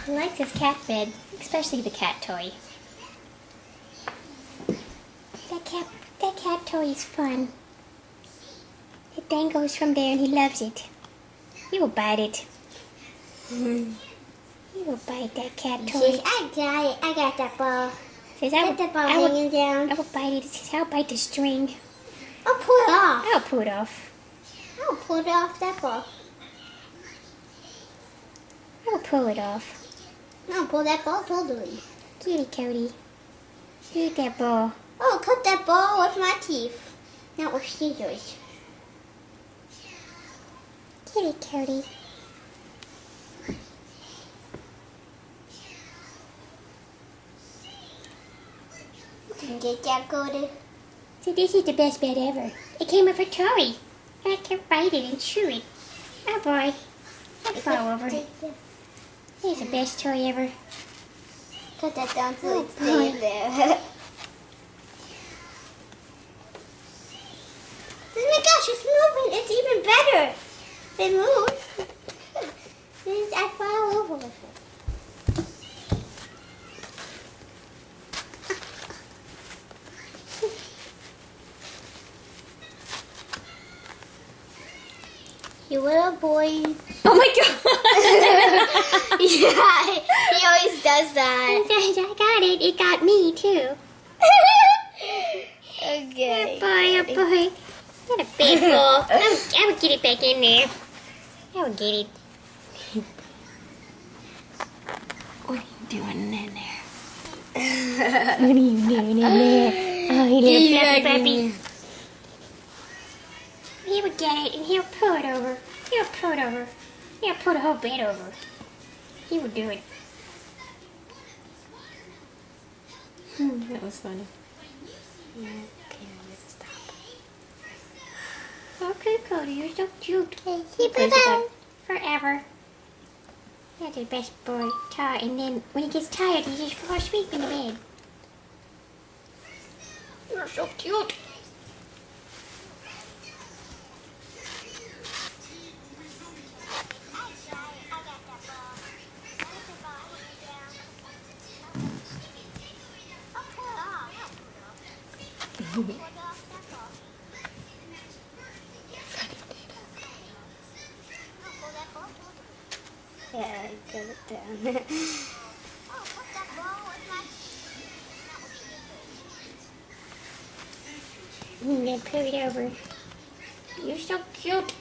He likes his cat bed, especially the cat toy. That cat toy is fun. It dangles from there and he loves it. He will bite it. He will bite that cat toy. Says, I got it. I got that ball. Says, Get the ball hanging down. I will bite it. It says, I'll bite the string. I'll pull it off. I'll pull it off. I'll pull it off that ball. I'll pull it off. I'll pull that ball totally. Kitty Cody. Eat that ball. Oh, cut that ball with my teeth. Not with scissors. Kitty Cody. Get that, Cody. See, this is the best bed ever. It came with a toy. I can bite it and chew it. Oh boy. I'd fall over. It's the best toy ever. Cut that down so Oh, it stays there. Oh my gosh, it's moving. It's even better. It moves. I fall over with it. You little boy. Oh my god! Yeah, he always does that. I got it. It got me too. Okay. Oh boy. What a big ball. I would get it back in there. I would get it. What are you doing in there? What are you doing in there? Oh, you little fluffy puppy. He would get it and he'll pull it over. He'll pull it over. He'll pull the whole bed over. He would do it. That was funny. Okay, Cody, you're so cute. Keep it on. Forever. That's the best boy. And then when he gets tired, he just falls asleep in the bed. You're so cute. Yeah, I got it down. And then pull it over. You're so cute.